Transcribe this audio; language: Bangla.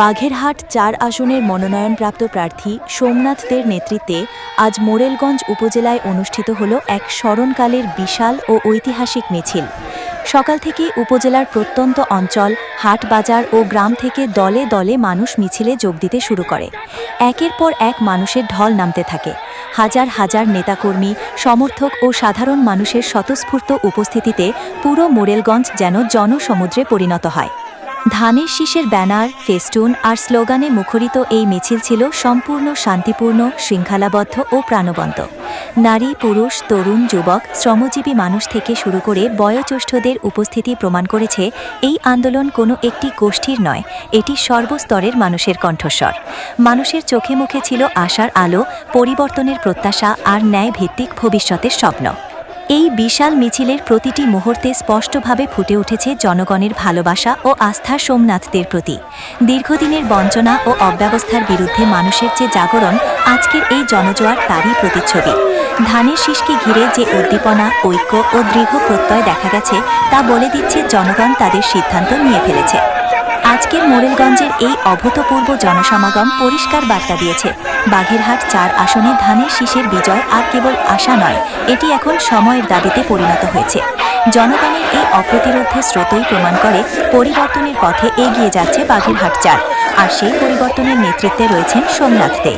বাঘেরহাট ৪ আসনের মনোনয়নপ্রাপ্ত প্রার্থী সোমনাথ দের নেতৃত্বে আজ মোরেলগঞ্জ উপজেলায় অনুষ্ঠিত হল এক স্মরণকালের বিশাল ও ঐতিহাসিক মিছিল। সকাল থেকে উপজেলার প্রত্যন্ত অঞ্চল, হাট বাজার ও গ্রাম থেকে দলে দলে মানুষ মিছিলে যোগ দিতে শুরু করে। একের পর এক মানুষের ঢল নামতে থাকে। হাজার হাজার নেতাকর্মী, সমর্থক ও সাধারণ মানুষের স্বতঃস্ফূর্ত উপস্থিতিতে পুরো মোরেলগঞ্জ যেন জনসমুদ্রে পরিণত হয়। ধানের শীষের ব্যানার, ফেস্টুন আর স্লোগানে মুখরিত এই মিছিল ছিল সম্পূর্ণ শান্তিপূর্ণ, শৃঙ্খলাবদ্ধ ও প্রাণবন্ত। নারী, পুরুষ, তরুণ, যুবক, শ্রমজীবী মানুষ থেকে শুরু করে বয়োজ্যেষ্ঠদের উপস্থিতি প্রমাণ করেছে এই আন্দোলন কোনো একটি গোষ্ঠীর নয়, এটি সর্বস্তরের মানুষের কণ্ঠস্বর। মানুষের চোখে মুখে ছিল আশার আলো, পরিবর্তনের প্রত্যাশা আর ন্যায়ভিত্তিক ভবিষ্যতের স্বপ্ন। এই বিশাল মিছিলের প্রতিটি মুহূর্তে স্পষ্টভাবে ফুটে উঠেছে জনগণের ভালোবাসা ও আস্থা সোমনাথদের প্রতি। দীর্ঘদিনের বঞ্চনা ও অব্যবস্থার বিরুদ্ধে মানুষের যে জাগরণ, আজকের এই জনজোয়ার তারই প্রতিচ্ছবি। ধানের শীষকে ঘিরে যে উদ্দীপনা, ঐক্য ও দৃঢ় প্রত্যয় দেখা গেছে, তা বলে দিচ্ছে জনগণ তাদের সিদ্ধান্ত নিয়ে ফেলেছে। আজকের মোরেলগঞ্জের এই অভূতপূর্ব জনসমাগম পরিষ্কার বার্তা দিয়েছে, বাঘেরহাট ৪ আসনে ধানের শীষের বিজয় আর কেবল আশা নয়, এটি এখন সময়ের দাবিতে পরিণত হয়েছে। জনগণের এই অপ্রতিরোধ্য স্রোতই প্রমাণ করে পরিবর্তনের পথে এগিয়ে যাচ্ছে বাঘেরহাট ৪, আর সেই পরিবর্তনের নেতৃত্বে রয়েছেন সোমনাথ দে।